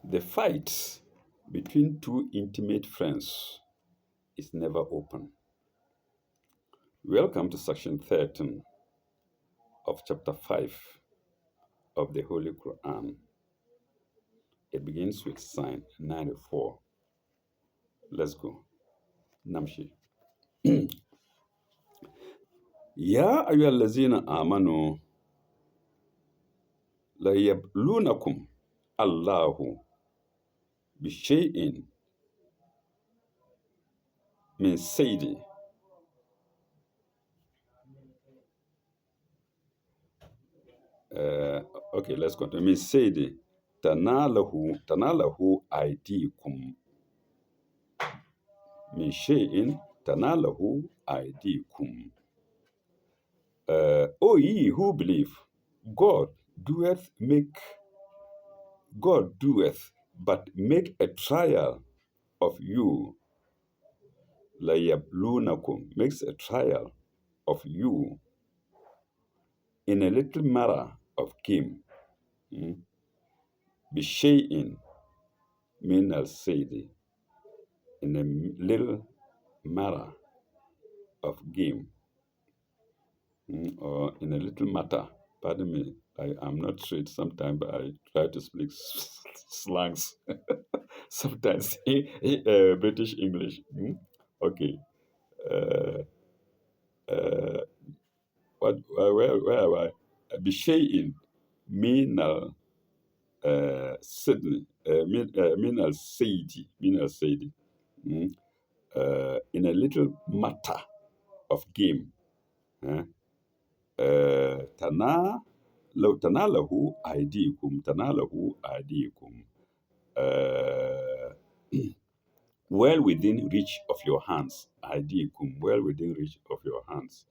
The fight between two intimate friends is never open. Welcome to section 13 of chapter 5 of the Holy Quran. It begins with sign 94. Let's go. Namshi. Ya ayyuhallazina amanu la yablunakum Allahu bishay'in min saydi. Okay, let's continue. Min saydi tanalahu aydikum min shay'in tanalahu aydikum. O ye who believe, God doeth make God doeth but make a trial of you. Layablunakum makes a trial of you in a little matter of game. Bishay'in min al saydi, in a little matter of game, or in a little matter. Pardon me, I am not straight sometimes, but I try to speak slangs. Sometimes British English. Okay. Where am I? Bishay'in min al Sydney, min al Saidi, in a little matter of game. Tanalahu aidikum, well within reach of your hands. Aidikum, well within reach of your hands.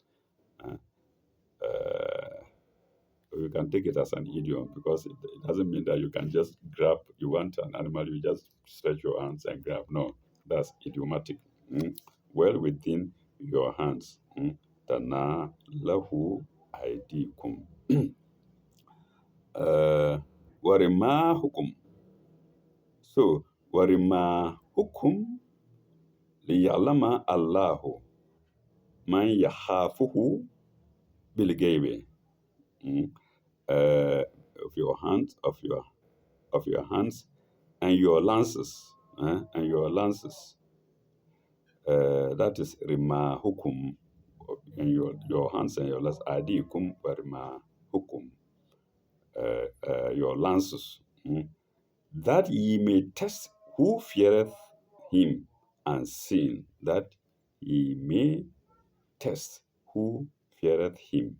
You can take it as an idiom because it doesn't mean that you can just grab. You want an animal, you just stretch your hands and grab. No, that's idiomatic. Well within your hands. Tana lahu aidikum. Warima hukum. So, warima hukum liyalama Allahu man yahafuhu bilgaybi. Of your hands, of your hands, and your lances, that is rima hukum, and your hands and your lances. Adikum rima hukum, your lances, that ye may test who feareth him unseen. That ye may test who feareth him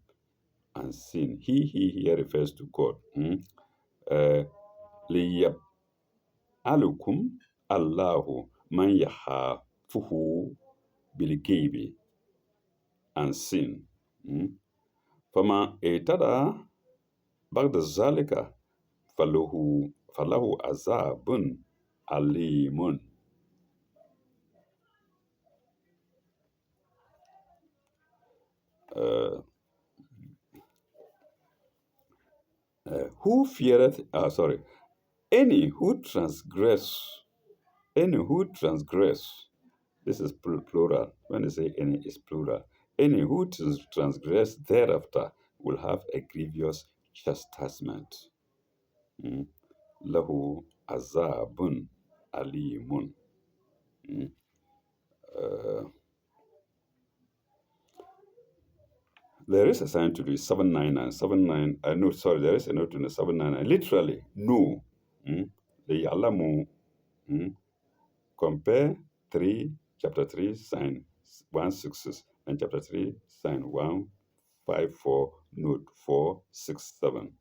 unseen. He here refers to God. Liyab alukum Allahu man yahafuhu bilgaybi, unseen. Fama etada bagda zalika falahu azabun alimun. Who feareth? Any who transgress. This is plural. When they say any, is plural. Any who transgress thereafter will have a grievous chastisement. Lahu azabun alimun. There is a sign to do 799. There is a note in the 799. Literally, no. The Yalamu. Compare chapter 3, sign 166, and chapter 3, sign 154, note 467.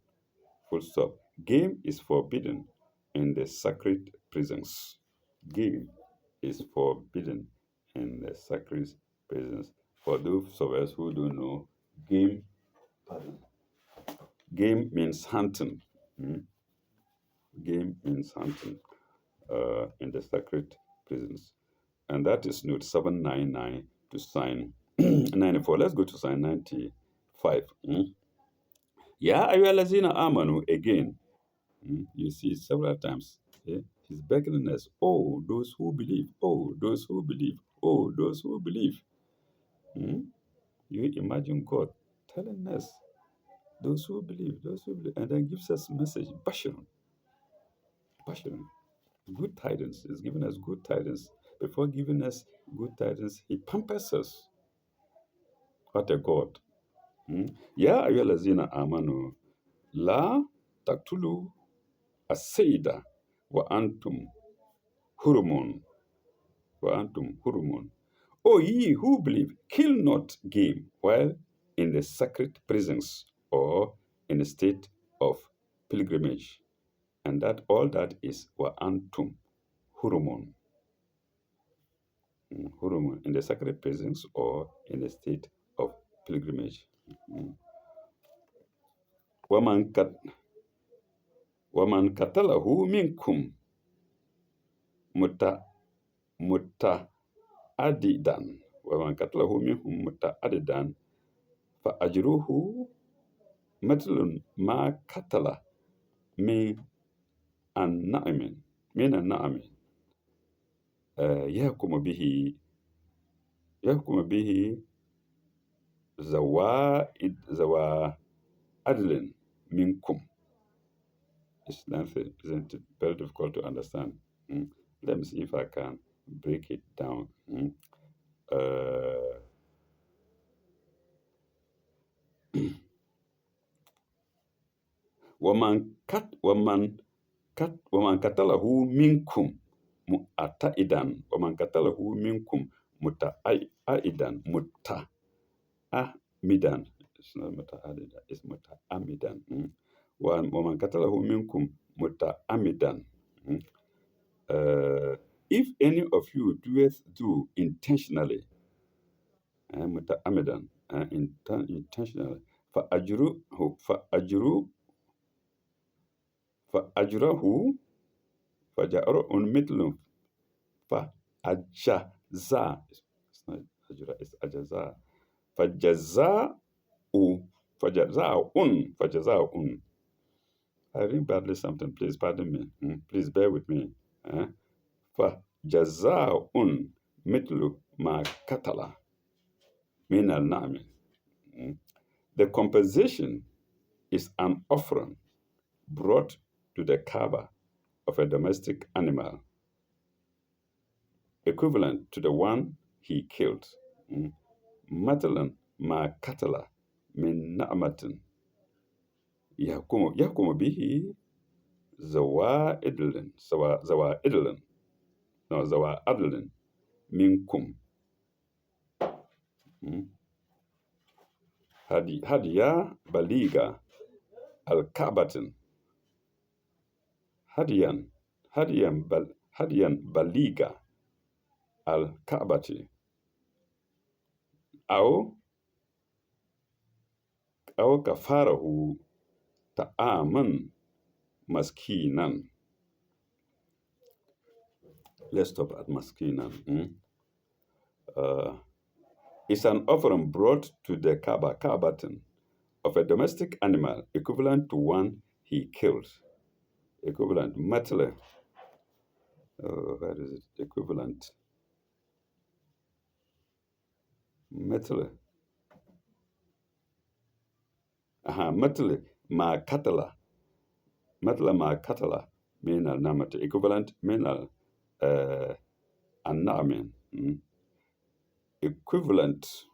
Full stop. Game is forbidden in the sacred prisons. Game is forbidden in the sacred prisons. For those of us who don't know, game means hunting. Game means hunting in the sacred prisons. And that is note 799 to sign 94. Let's go to sign 95. Ya ayyuhallazina amanu again. You see several times. Eh? He's beckoning us. Oh, those who believe. Oh, those who believe. Oh, those who believe. Hmm? You imagine God telling us, those who believe, and then gives us message, Bashir, Bashir, good tidings. He's giving us good tidings. Before giving us good tidings, he pampers us. What a God. Hmm? Ya ayyuhallazina amanu la taktulu asayda wa antum hurumun wa antum hurumun. O ye who believe, kill not game while in the sacred presence or in a state of pilgrimage. And that all that is wa antum hurumun. Hurumun, in the sacred presence or in a state of pilgrimage. Mm. وَمَنْ كَتَ- وَمَنْ قَتَلَهُ مِنْكُمْ مُتَ- مُتَعَدِّدًا وَمَنْ قَتَلَهُ مِنْكُمْ مُتَعَدِّدًا فَأَجْرُهُ مثل ما قتل من النعم من النعم يحكم به يحكم به ذوى عدل منكم. It's lengthy, isn't it? Very difficult to understand. Mm. Let me see if I can break it down. Uh, ومن قتله منكم متعمدا ومن قتله منكم متعمدا متعمدا. It's not متعمدا, it's متعمدا. ومن قتله منكم متعمدا. If any of you doeth do intentionally, متعمدا, intentionally, فأجره فأجره فجاء مثل فأجزاء. It's not أجر, it's أجزاء. فجزاء فجزاء. I read badly something. Please pardon me. Please bear with me. Uh, فجزاء مثل ما قتل من النعم. The compensation is an offering brought to the Kaaba of a domestic animal, equivalent to the one he killed. مثلا ما قتل من نعمة يحكم به زوائدل زوائدل زوائدل منكم. هديا بليغا الكعبة هديا بليغا الكعبة أو كفاره طعاما مسكينا. Let's stop at maskina. It's an offering brought to the Ka'batan of a domestic animal equivalent to one he killed. Equivalent. Matele. Where is it? Equivalent. Matele. Matele ma katala. Matele ma katala. Minal namate. Equivalent. Minal anamin. Equivalent.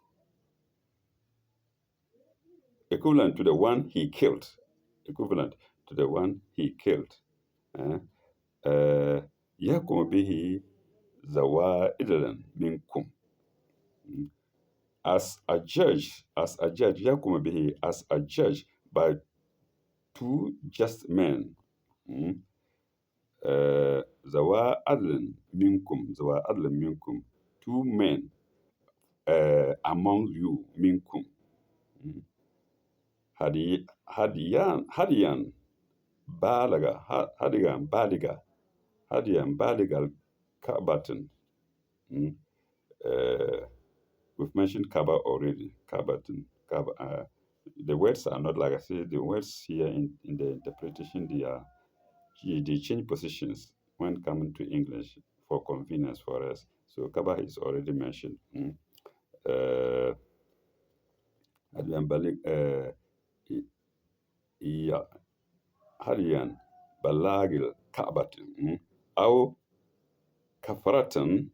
Equivalent to the one he killed. Equivalent to the one he killed. يحكم به زوائد منكم. As a judge, يحكم به, as a judge by two just men. ذوى عدل منكم, two men among you, منكم. هديان بالغ الكعبة. We've mentioned Kaaba already. Kaaba. The words are not like I say. The words here in the interpretation, they are they change positions when coming to English for convenience for us. So Kaba is already mentioned. Uh, Adwambali, iya hariyan balagil ka'batin أو كفرة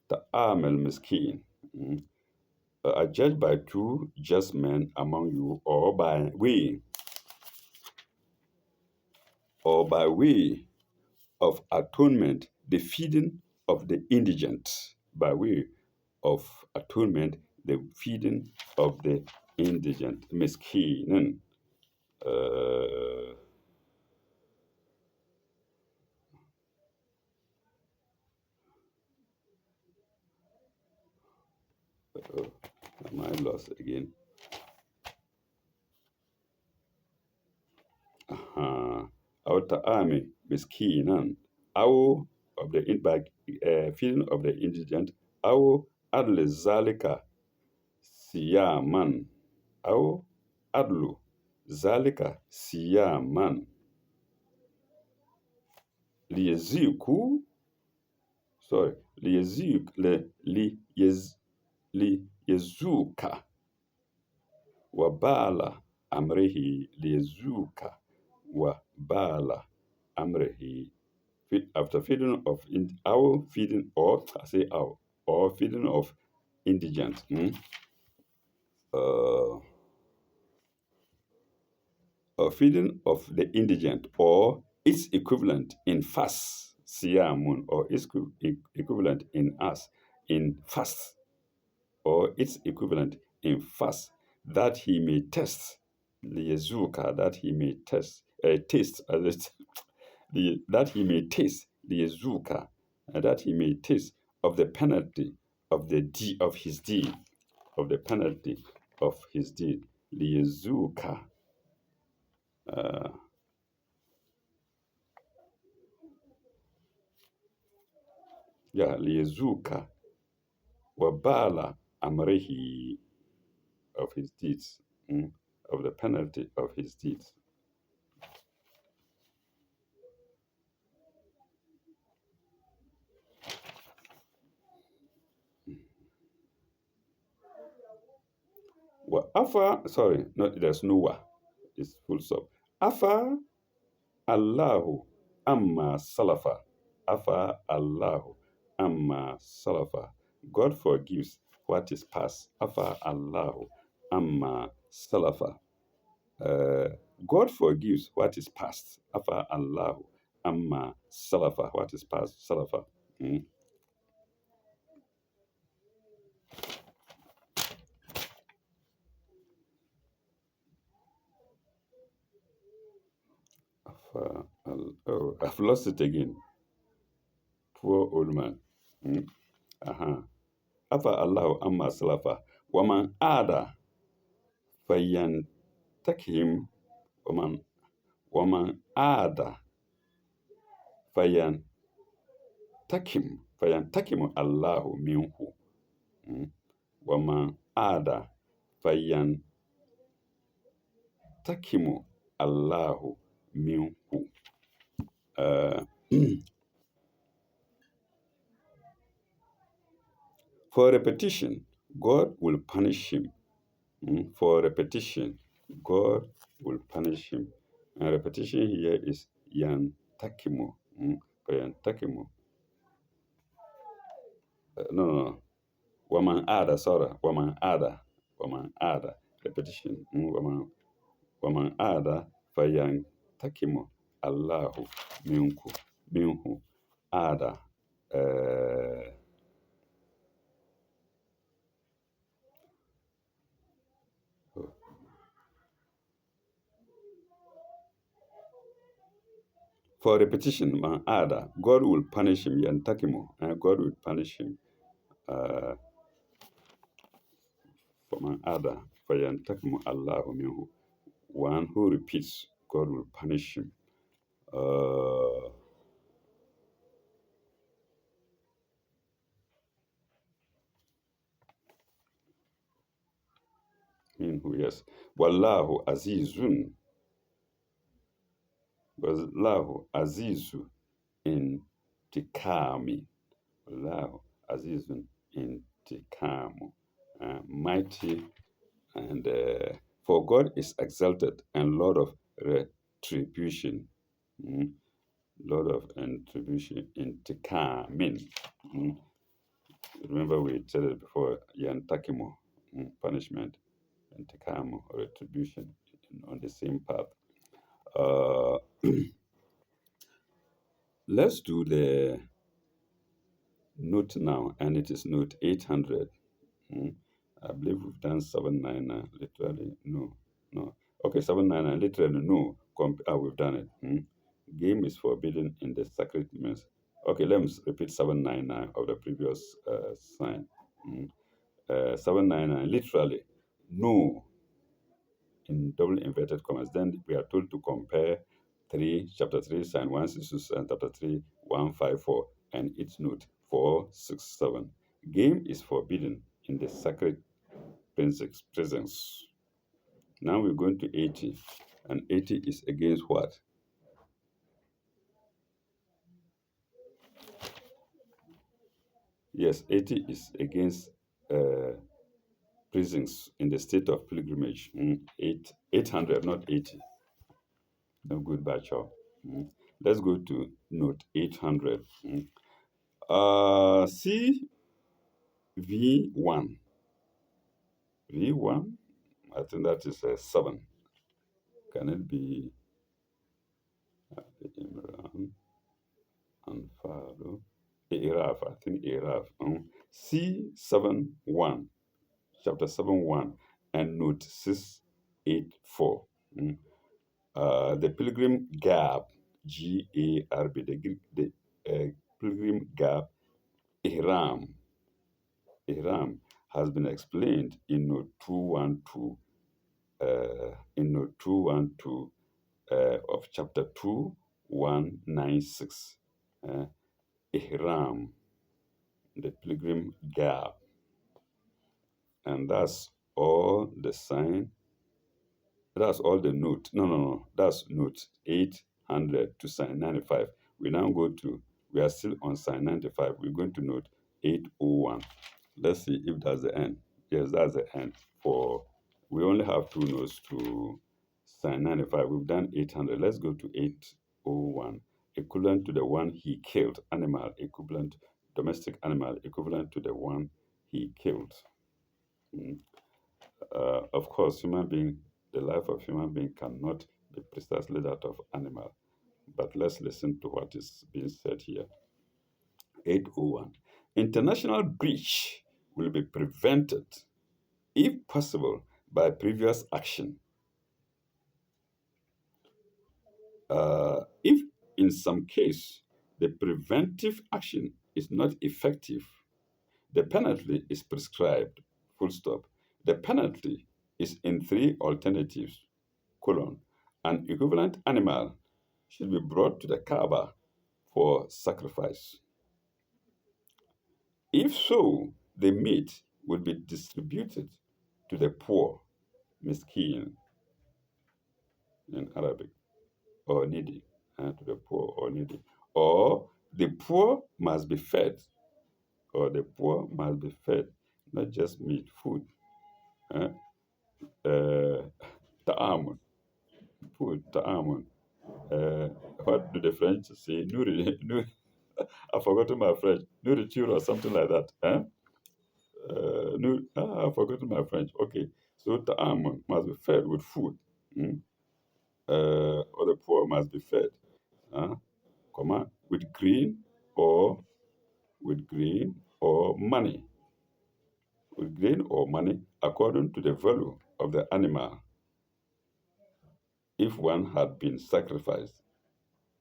ta'am al-miskin. Are judged by two just men among you, or by way of atonement, the feeding of the indigent. By way of atonement, the feeding of the indigent. Miskinen. Uh, am I lost again? Au ta'ami miskinan. Au of the by feeding of the indigent. Au adli zalika siyaman. Au adlu zalika siyaman. Liyeziku, sorry, liyezuka wabala amrihi liyezuka wabala amrihi. After feeding of our feeding, or I say our, or feeding of indigent, uh, or feeding of the indigent, or its equivalent in fast, siyamun, or its equivalent in us in fast, or its equivalent in fast, that he may test liyezuka, that he may taste, that he may taste liyezuka, that he may taste of the penalty of of his deed, of the penalty of his deed, liyezuka. Uh, liyezuka wabala amrehi, of his deeds, of the penalty of his deeds. Sorry, there's no wa. It's full stop. Afa Allahu amma salafa. Afa Allahu amma salafa. God forgives what is past. Afa Allahu amma salafa. Uh, God forgives what is past. Afa Allahu amma salafa. What is past? Salafa. Oh, I've lost it again. Poor old man. Afa Allahu amma salafa. Waman ada fayantakihim. Waman ada fayantakimu Allahu minhu. Waman ada fayantakimu Allahu minhu. For repetition, God will punish him. For repetition, God will punish him. And repetition here is yantakimu. Yantakimu. No. Waman ada, sorry. Waman ada. Repetition. Waman ada fayantakimu Allahu minhu. Ada. For repetition, man ada, God will punish him. Yantakimu, and God will punish him. For man ada, for yantakimu Allahu minhu. One who repeats, God will punish him. Minhu, yes. Wallahu azizun. Because Lahu Azizu in Tikami. Lahu Azizun in Tikamu. Mighty and for God is exalted and Lord of retribution. Mm, Lord of retribution in Tikamin. Mm, Remember we said it before, Yantakimo, punishment, and Tikamo, retribution, on the same path. Uh, let's do the note now, and it is note 800. Hmm? I believe we've done 799, literally, no, no. Okay, 799, literally, no. We've done it. Game is forbidden in the sacred mess. Okay, let's repeat 799 of the previous sign. 799, literally, no, in double inverted commas. Then we are told to compare chapter 3, sign 166, and chapter 3, 154, and its note 467. Game is forbidden in the sacred presence. Now we're going to 80, and 80 is against what? Yes, 80 is against prisons in the state of pilgrimage. 800, not 80. No good, Bacho. Let's go to note 800. CV1. V1, I think that is a 7. Can it be Imran and Faro? Iraf, I think Iraf. C71, chapter 71, and note 684. The pilgrim gap, GARB, the pilgrim gap, Ihram, Ihram has been explained in note 212, of chapter 2196. Ihram, the pilgrim gap. And that's all the sign. That's all the note. No. That's note 800 to sign 95. We are still on sign 95. We're going to note 801. Let's see if that's the end. Yes, that's the end. We only have two notes to sign 95. We've done 800. Let's go to 801. Equivalent to the one he killed. Animal equivalent, domestic animal equivalent to the one he killed. Mm. Of course, the life of human being cannot be precisely that of animal. But let's listen to what is being said here. 801. International breach will be prevented, if possible, by previous action. If in some case the preventive action is not effective, the penalty is prescribed, full stop. The penalty is in three alternatives, colon. An equivalent animal should be brought to the Kaaba for sacrifice. If so, the meat would be distributed to the poor, miskin in Arabic, or needy, to the poor or needy. Or the poor must be fed, not just meat, food. Uh, ta'amun, food, ta'amun. What do the French say? I've forgotten my French. Nourriture or something like that. No, I've forgotten my French. Okay, so ta'amun must be fed with food. Mm? Or the poor must be fed. With green or money. With grain or money according to the value of the animal if one had been sacrificed.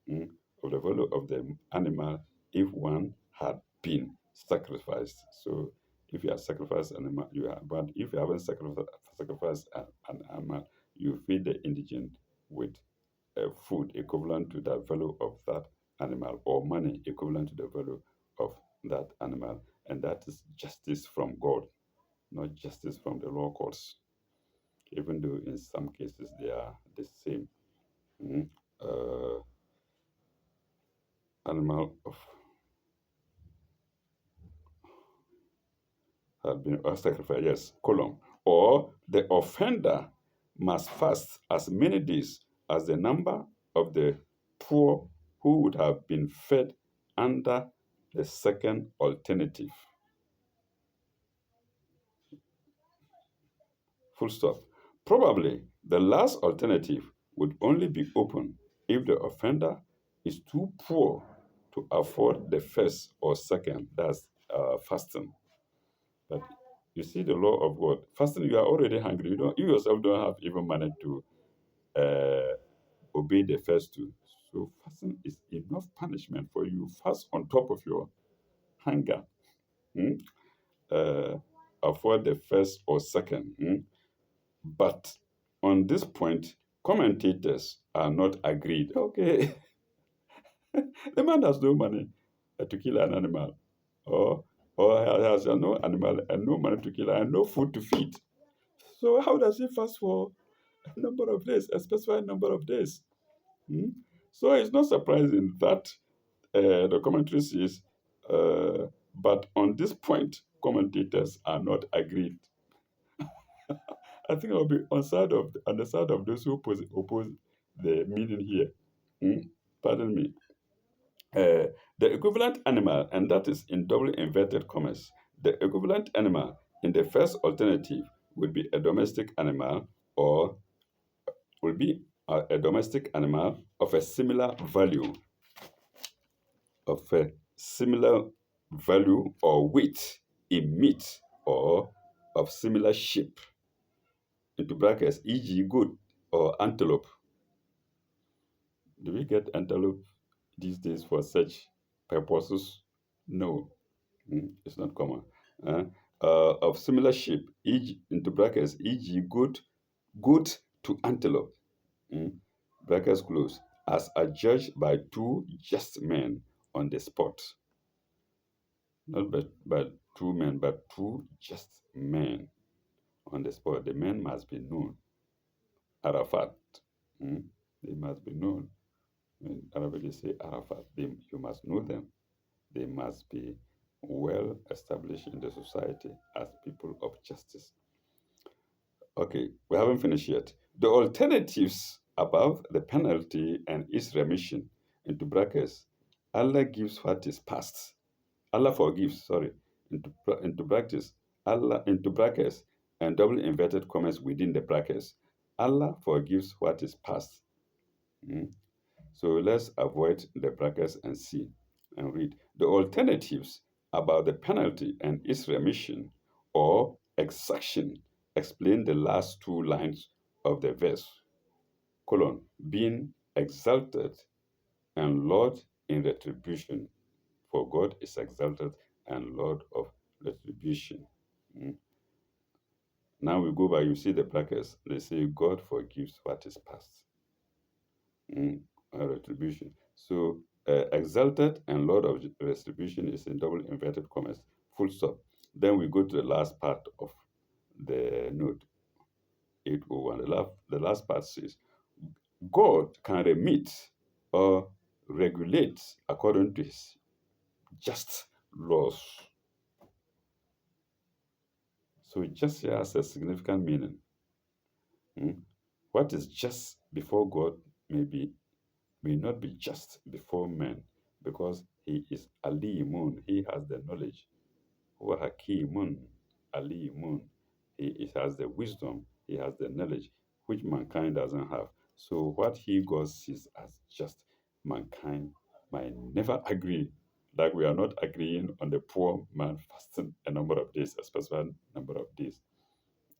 mm, of the value of the animal if one had been sacrificed. So if you have sacrificed an animal, but if you haven't sacrificed an animal, you feed the indigent with food equivalent to the value of that animal or money equivalent to the value of that animal. And that is justice from God, not justice from the law courts, even though in some cases they are the same. Mm. uh, animal of had been sacrificed, yes, colon, or the offender must fast as many days as the number of the poor who would have been fed under the second alternative. Full stop. Probably the last alternative would only be open if the offender is too poor to afford the first or second, that's fasting. But you see the law of God. Fasting, you are already hungry. You yourself don't have even money to uh, obey the first two. So fasting is enough punishment for you. Fast on top of your hunger. Hmm? Uh, afford the first or second. Hmm? But on this point, commentators are not agreed. Okay, the man has no money to kill an animal, or has no animal and no money to kill and no food to feed. So how does he fast for a number of days, a specified number of days? Hmm? So it's not surprising that the commentary says, but on this point, commentators are not agreed. I think I'll be on the side of those who oppose the meaning here. Hmm? Pardon me. Uh, the equivalent animal, and that is in double inverted commas, the equivalent animal in the first alternative would be a domestic animal or will be a domestic animal of a similar value or weight in meat or of similar shape, into brackets, e.g., goat or antelope. Do we get antelope these days for such purposes? No, it's not common. Uh, of similar shape, e.g., into brackets, e.g., goat to antelope, mm, brackets close, as adjudged by two just men on the spot. Not by two men, but two just men on the spot. The men must be known. Arafat. Mm, they must be known. In Arabic, they say Arafat. You must know them. They must be well established in the society as people of justice. Okay, we haven't finished yet. The alternatives above the penalty and its remission, into brackets, Allah gives what is past. Allah forgives, sorry, into brackets, Allah into brackets, and double inverted commas within the brackets. Allah forgives what is past. Mm. So let's avoid the brackets and see and read. The alternatives about the penalty and its remission or exaction explain the last two lines of the verse, colon, being exalted and Lord in retribution, for God is exalted and Lord of retribution. Mm. Now we go by, you see the brackets, they say God forgives what is past. Mm, retribution. So exalted and Lord of retribution is in double inverted commas, full stop. Then we go to the last part of the note 801. The last part says, God can remit or regulate according to his just laws. So just here has a significant meaning. Mm. What is just before God may not be just before men, because he is Alimun. He has the knowledge. Huwa Hakimun, Alimun. Has the wisdom. He has the knowledge, which mankind doesn't have. So what he God sees as just, mankind might never agree. Like we are not agreeing on the poor man fasting a number of days, a specific number of days.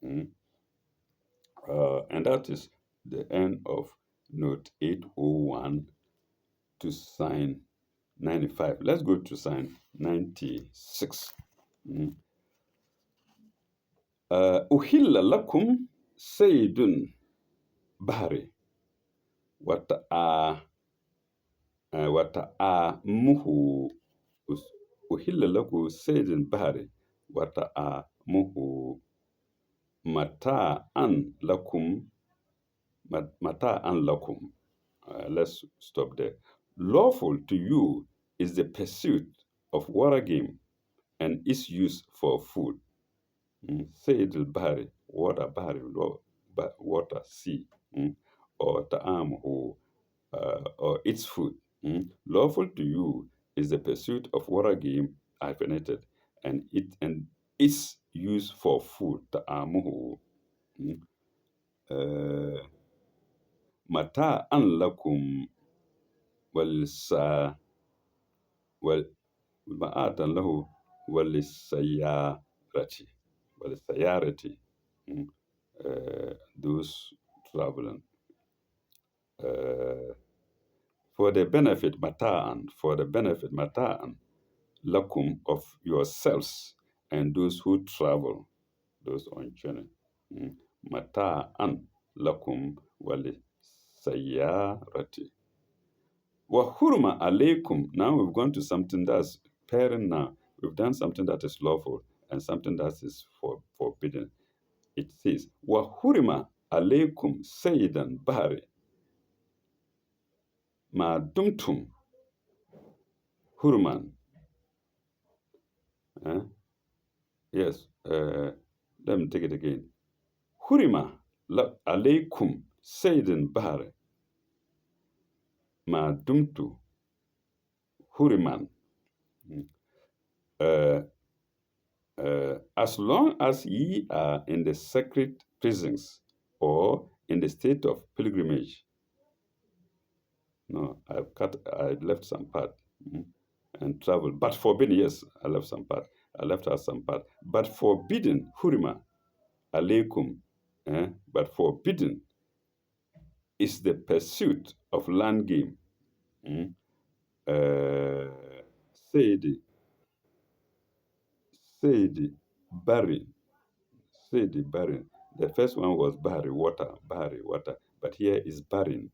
Mm. And that is the end of note 801 to sign 95. Let's go to sign 96. أحل لكم صيد بحري وطعامه وطعامه أحل لكم صيد البحر وطعامه متاعا لكم متاعا لكم Let's stop there. Lawful to you is the pursuit of water game and its use for food. Said al-Bahri, water, Bahri, water, sea, or ta'am, or its food. Lawful to you is the pursuit of water game hyphenated and its use for food. Ta'amuhu. mm, uh, Mata an lakum wal sa wal ma'atan lahu wal sayarati wal sayarati. mm, those traveling. Uh, for the benefit mata'an lakum of yourselves and those who travel, those on journey. Mata'an lakum wali sayyarati. Wa hurma alaykum. Now we've gone to something that's pairing now. We've done something that is lawful and something that is forbidden. It says, Wa hurma alaykum sayyidan bahri ma dumtum hurman. Eh? Yes. Let me take it again. Hurima alaykum sayyidan bahri ma dumtu huriman. Uh, as long as ye are in the sacred prisons or in the state of pilgrimage. No, I left some part. And travel. But forbidden, yes, I left some part. I left out some part. But forbidden, hurima, alaykum. But forbidden is the pursuit of land game. Uh, Said, said, barren. Said, barren. The first one was Bahari, water, but here is barren,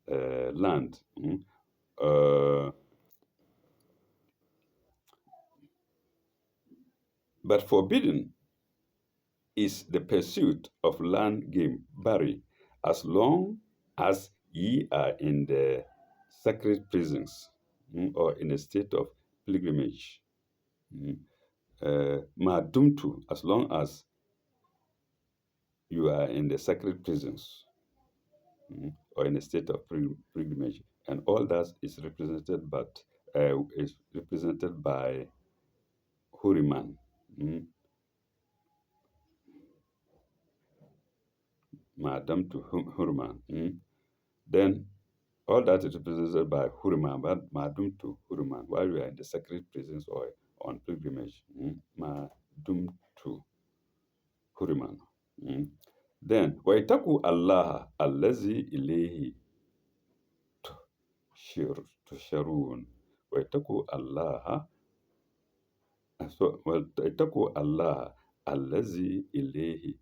land. But forbidden is the pursuit of land game, barren, as long as ye are in the sacred prisons or in a state of pilgrimage. Madumtu, as long as you are in the sacred prisons or in a state of pilgrimage, and all that is represented by Huriman. Madam to Huriman. Then all that is represented by Huriman, but Madum to Huriman, while we are in the sacred prisons or on pilgrimage. Madum to Huriman. Then, Waitaku Allah allazi ilayhi tusharun. Waitaku Allah. So, Waitaku Allah allazi ilayhi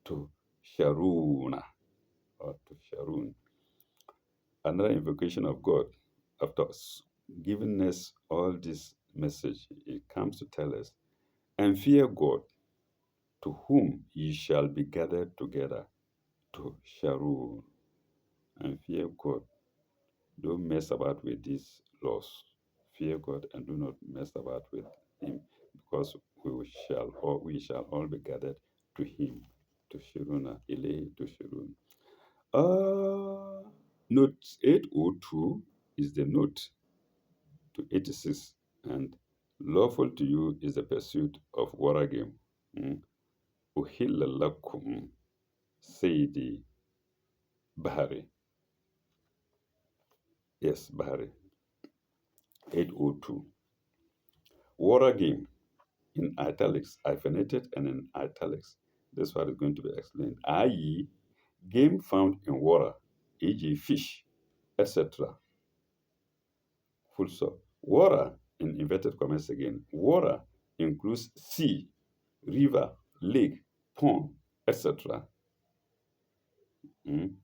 tusharuna. Or tusharun. Another invocation of God. After giving us all this message, it comes to tell us, and fear God, to whom ye shall be gathered together, to Sharon, and fear God. Don't mess about with these laws. Fear God and do not mess about with Him, because we shall all be gathered to Him, to Shiruna, Ile to Shirun. Note 802 is the note to 86, and lawful to you is the pursuit of water game. Uhilla lakum Sayyidi Bahari. Yes, Bahari. 802. Water game in italics, hyphenated and in italics. This part is going to be explained. I.e., game found in water, e.g., fish, etc. Full stop. Water, in inverted commas again, water includes sea, river, lake, pond, etc. Even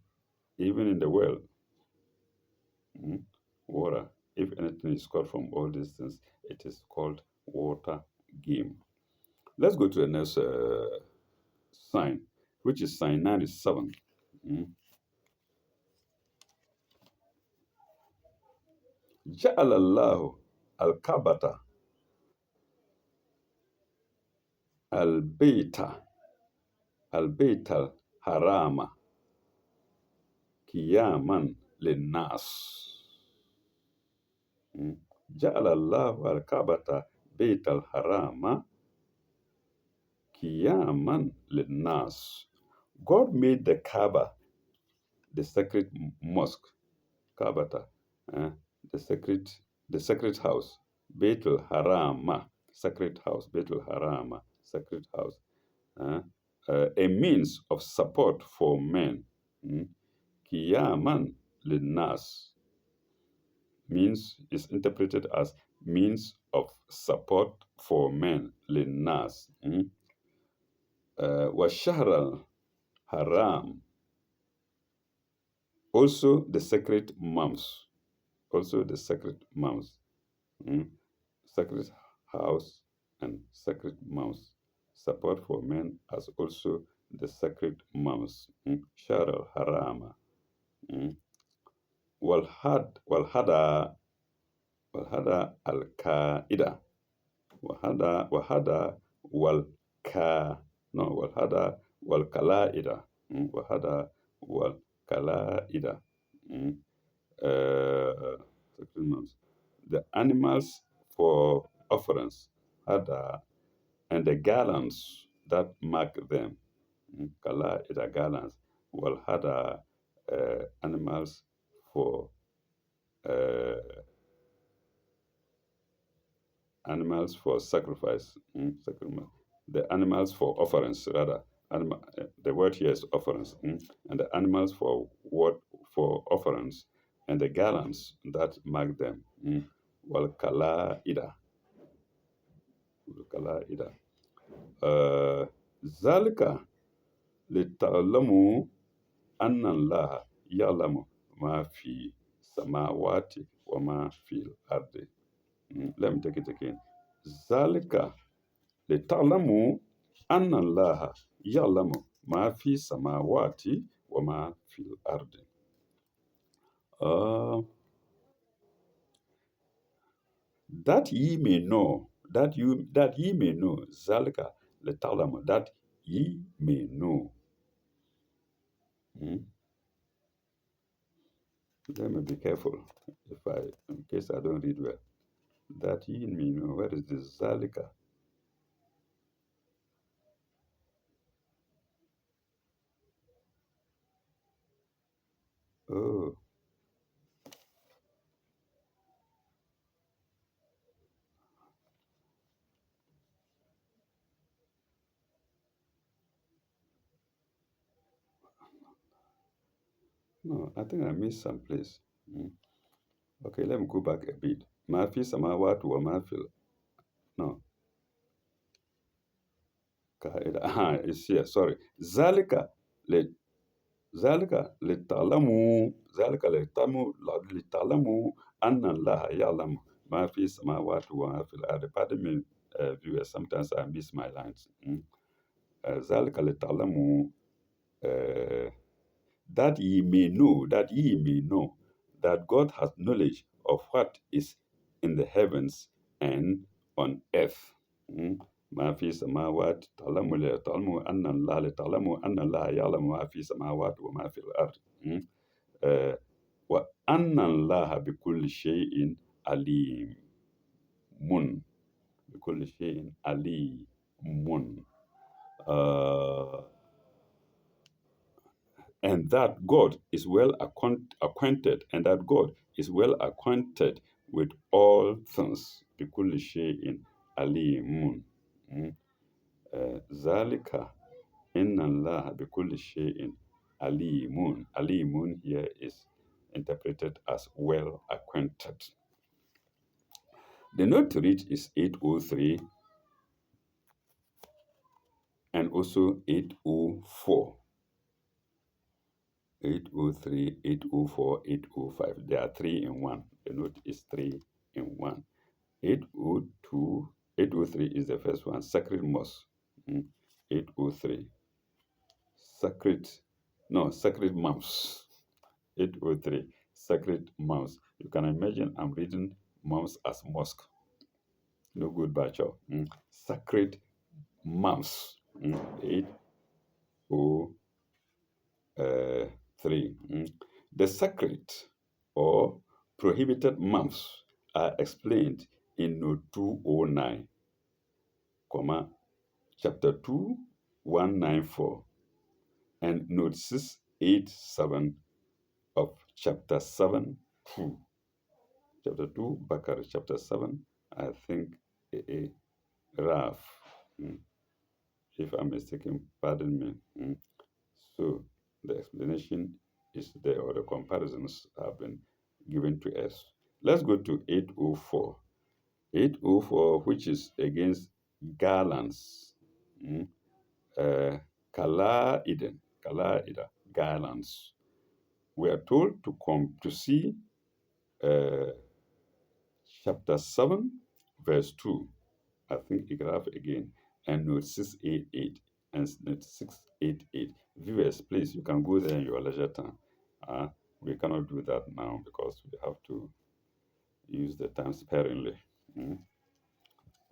in the well, water. If anything is caught from all these things, it is called water game. Let's go to the next sign, which is sign 97. Ja'alallahu al-Kabata al-Baita al-Harama Kiyaman linnas. Ja'alallahu al-Kabata Bait al-Harama Kiyaman linnas. God made the Kaaba, the sacred mosque, Kabata, uh, the sacred the sacred house, Baitul Harama, sacred house, Baitul Harama, sacred house, uh, a means of support for men. Kiyaman linnas means is interpreted as means of support for men. Linnas. Washahr haram, also the sacred months, also the sacred months. Sacred house and sacred mouse. Support for men as also the sacred mouse. Shar al Harama. Walhada al Qaida. Wahada wal Ka. No, Walhada wal Kalaida. Wahada wal Kalaida. Sacred mouse. The animals for offerings. Hada and the gallons that mark them. Kala is a gallons. Well, had animals for uh, sacrifice. The animals for offerings, rather. The word here is offerings, and the animals for what for offerings, and the gallons that mark them. Well, kala ida, kala ida. Zalika litalamu أن الله يعلم ما في السماوات وما في الأرض. Let me take it again. ذلك لتعلموا أن الله يعلم ما في السماوات وما في الأرض. Uh, that ye may know, that ye may know. ذلك لتعلموا, that ye may know. Let me be careful in case I don't read well. That ye may know. Where is this Zalika? Oh, no, I think I missed some place. Okay, let me go back a bit. Mafi samawati wa mafil. No, kaida. It's here. Sorry. Zalika le zalika le talamu anna Allah ya'lamu ma fi samawati wa ma fil ardi. Pardon me, viewers. Sometimes I miss my lines. Zalika le talamu that ye may know that God has knowledge of what is in the heavens and on earth. ما في سماوات تعلموا أن الله تعلموا أن الله يعلم ما في سماوات وما في الأرض. وأن الله بكل شيء عليم. بكل شيء عليم. And that God is well acquainted, and that God is well acquainted with all things. بكل شيء عليم. ذلك إن الله بكل شيء عليم. عليم here is interpreted as well acquainted. The note to reach is 803 and also 804. 803, 804, 805. They are 3 in 1. The note is 3 in 1. 802, 803 is the first one. Sacred Mosque. 803. Sacred Mouse. 803. Sacred Mouse. You can imagine I'm reading moms as mosque. No good, Bacho. Sacred moms. 803. The sacred or prohibited moms are explained in Note 209, comma, chapter 2, 194, and Note 687 of chapter 7, 2. Chapter 2, Bakar, chapter 7, I think, Raf. Mm. If I'm mistaken, pardon me. So the explanation is there, or the comparisons have been given to us. Let's go to 804. 804, which is against garlands. Mm, Kala garlands. We are told to come to see uh, chapter 7, verse 2. I think graph again, and note 688 and note 688. Viewers, please, you can go there in your leisure time. We cannot do that now because we have to use the time sparingly. Mm.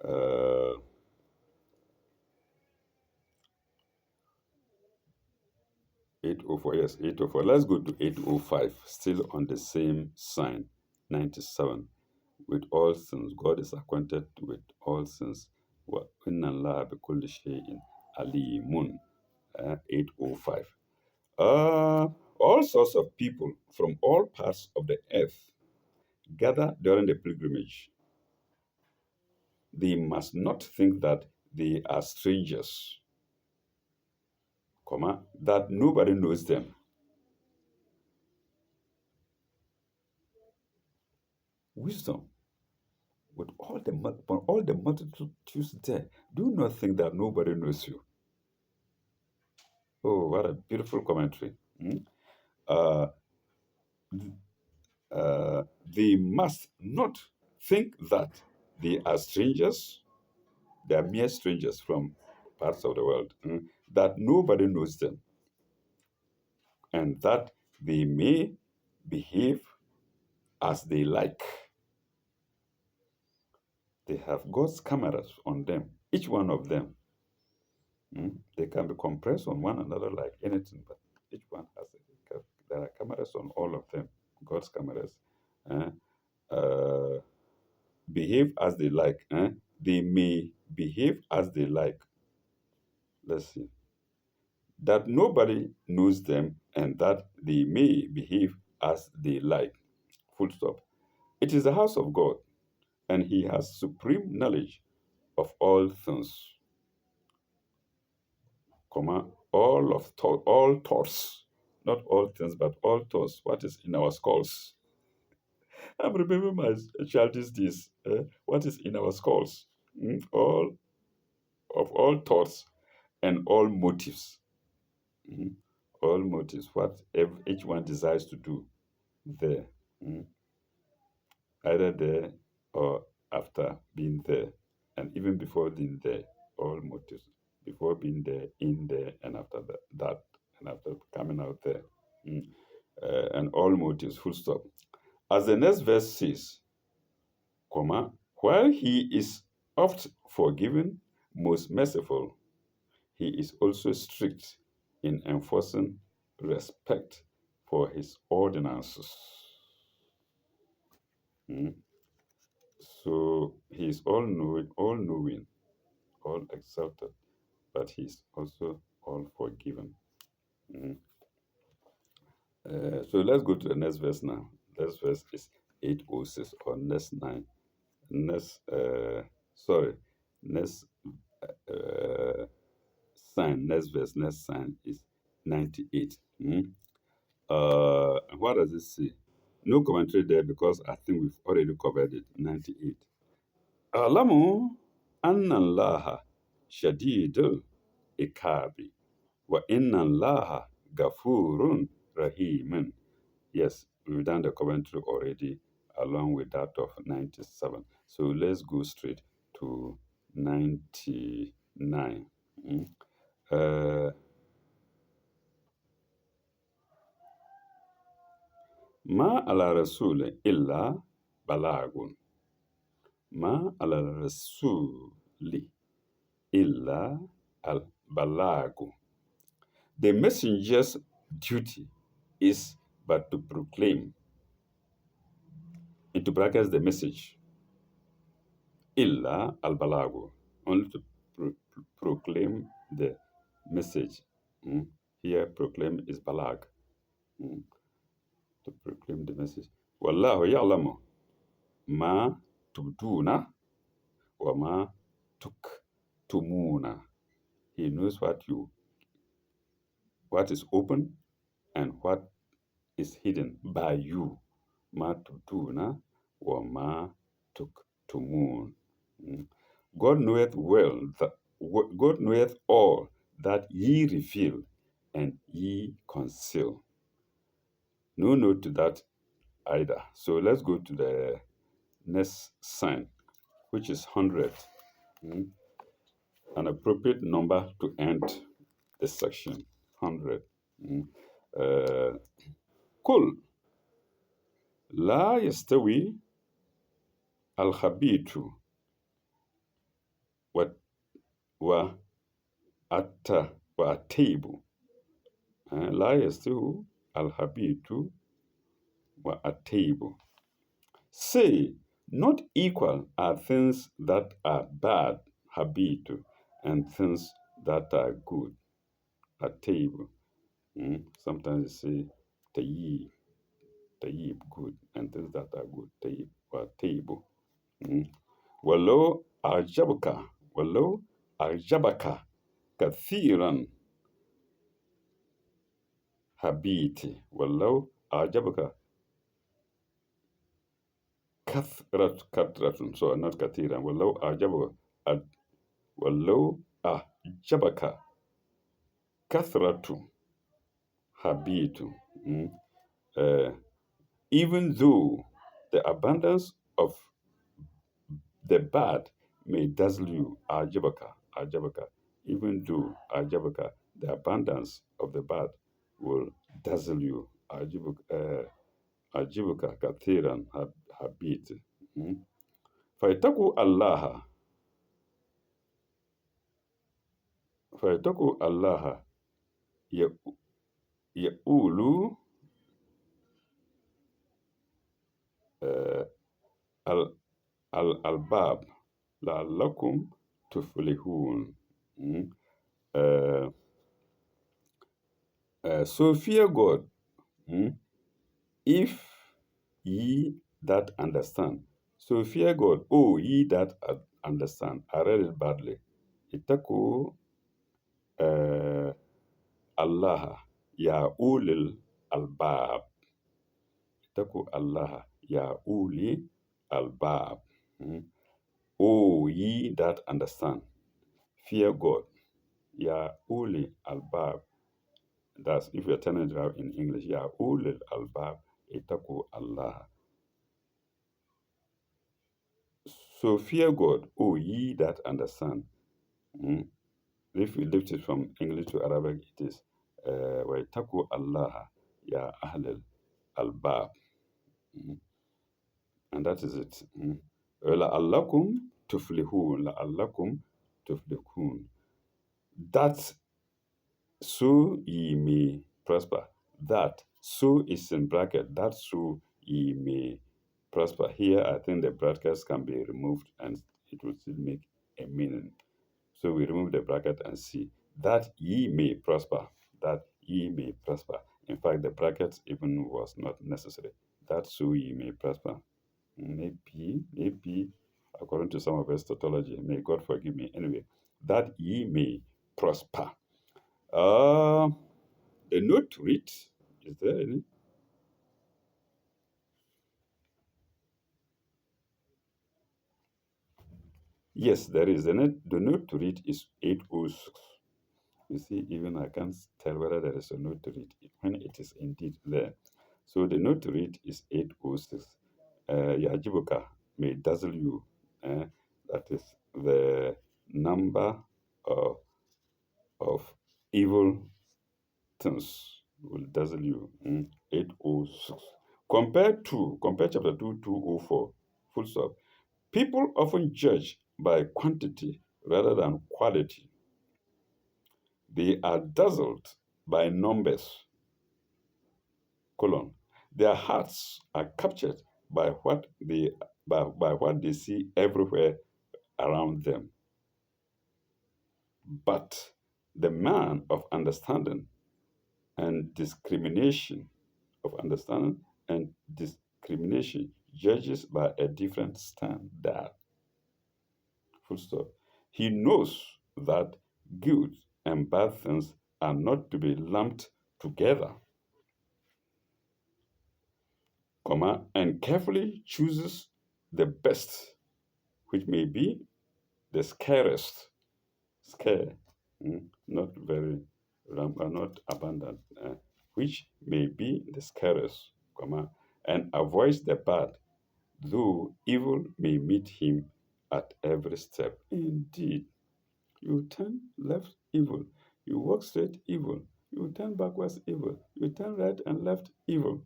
Uh, 804, yes, 804. Let's go to 805, still on the same sign, 97. With all sins, God is acquainted with all sins. وَإِنَّ اللَّهَ بِكُلِّ شَيْءٍ عَلِيمٌ. 805. All sorts of people from all parts of the earth gather during the pilgrimage. They must not think that they are strangers, that nobody knows them. Wisdom, with all the multitudes there, do not think that nobody knows you. Oh, what a beautiful commentary. Uh, they must not think that they are strangers. They are mere strangers from parts of the world, that nobody knows them, and that they may behave as they like. They have God's cameras on them, each one of them. They can be compressed on one another like anything, but each one has there are cameras on all of them, God's cameras. Uh, uh, behave as they like. They may behave as they like. Let's see. That nobody knows them and that they may behave as they like. Full stop. It is the house of God, and He has supreme knowledge of all things, all thoughts, not all things, but all thoughts. What is in our skulls? I'm remembering my childish days. What is in our skulls? All of all thoughts and all motives. Mm. All motives. What each one desires to do there. Mm. Either there or after being there, and even before being there, all motives. Before being there, in there, and after that and after coming out there. Mm. And all motives, full stop. As the next verse says, while he is oft forgiving, most merciful, he is also strict in enforcing respect for his ordinances. Mm. So he is all knowing, all exalted, but he is also all forgiven. Mm. So let's go to the next verse now. Next verse is 806 or next 9. Next, next uh, next verse, next sign is 98. What does it say? No commentary there because I think we've already covered it. 98. Alamu anna Allaha shadidul ikabi wa inna Allaha gafurun rahimun. Yes, we've done the commentary already along with that of 97. So let's go straight to 99. Uh, Ma ala rasuli illa balagun. Ma ala rasuli illa al balagu. The messenger's duty is but to proclaim, into brackets, the message, illa al balagu, only to proclaim the message. Mm. Here, proclaim is balag, mm, to proclaim the message. Wallahu ya'lamu ma tubduna wa ma tuktumuna. He knows what is open and what is hidden by you. Ma tubduna wa ma tuktumun. Mm. God knoweth well that God knoweth all that ye reveal and ye conceal. No note to that either. So let's go to the next sign, which is 100. Mm. An appropriate number to end this section. 100. Mm. Kul la yastawi al-khabitu wa wa atta wa atibu. La yastawi al-khabitu wa atibu. Say, not equal are things that are bad, habitu, and things that are good, atibu. Sometimes you say tayyib, tayyib, good, and things that are good, tayyib, or table. Walau ajabaka, walau ajabaka, kathiran habiti, walau ajabaka, kathratun, so not kathiran, walau ajabaka, walau ajabaka, kathratu, habitu. Even though the abundance of the bad may dazzle you, ajabaka, even though ajabaka, the abundance of the bad will dazzle you, ajibuka kathiran habit. Faitaku Allah, faitaku Allah, yaulu al albab la'allakum tuflihun. So fear God, if ye that understand. So fear God, oh ye that understand. I read it badly. Itaku Allah ya ulil albab. Itaku Allah ya uli albab. Oh ye that understand. Fear God. Ya uli albab. That's if you're turning it out in English. Ya ulil albab. Itaku Allah. So fear God, O ye that understand. If we lift it from English to Arabic, it is وَاتَّقُوا Allah ya ahlal albab. And that is it. لَعَلَّكُمْ تُفْلِحُونَ لَعَلَّكُمْ تُفْلِحُونَ. That so ye may prosper. That so is in bracket. That so ye may prosper. Here, I think the brackets can be removed and it will still make a meaning. So we remove the bracket and see that ye may prosper. That ye may prosper. In fact, the bracket even was not necessary. That so ye may prosper. Maybe, according to some of us tautology, may God forgive me. Anyway, that ye may prosper. The note to read, is there any? Yes, there is. The note to read is 806. You see, even I can't tell whether there is a note to read when it is indeed there. So the note to read is 806. Yajibuka may dazzle you. That is the number of evil things will dazzle you. 806. Compare chapter 2, 204, full stop. People often judge by quantity rather than quality. They are dazzled by numbers, colon. Their hearts are captured by what they see everywhere around them. But the man of understanding and discrimination of understanding and discrimination judges by a different standard. Full stop. He knows that good and bad things are not to be lumped together, comma, and carefully chooses the best, which may be the scarcest. Scare, not very, not abundant, which may be the scarcest, comma, and avoids the bad, though evil may meet him at every step. Indeed, you turn left, evil. You walk straight, evil. You turn backwards, evil. You turn right and left, evil.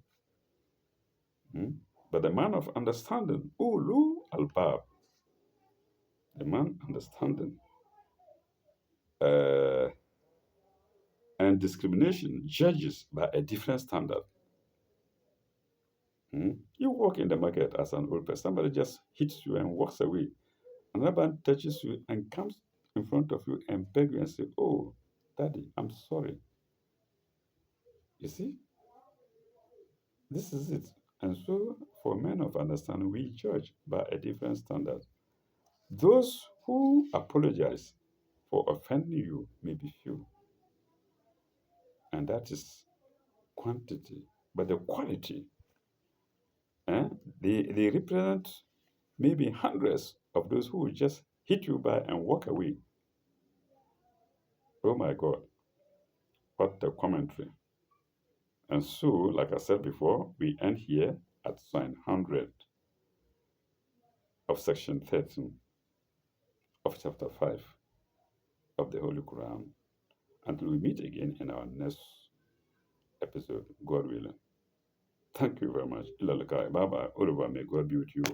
But the man of understanding, ulu albab, the man understanding, uh, and discrimination judges by a different standard. You walk in the market as an old person, somebody just hits you and walks away. Another man touches you and comes in front of you and begs you and says, "Oh, Daddy, I'm sorry." You see, this is it. And so, for men of understanding, we judge by a different standard. Those who apologize for offending you may be few, and that is quantity. But the quality, eh, they represent maybe hundreds of those who just hit you by and walk away. Oh my God, what a commentary. And so, like I said before, we end here at sign 100 of section 13 of chapter 5 of the Holy Quran. Until we meet again in our next episode, God willing. Thank you very much. Bye bye. May God be with you.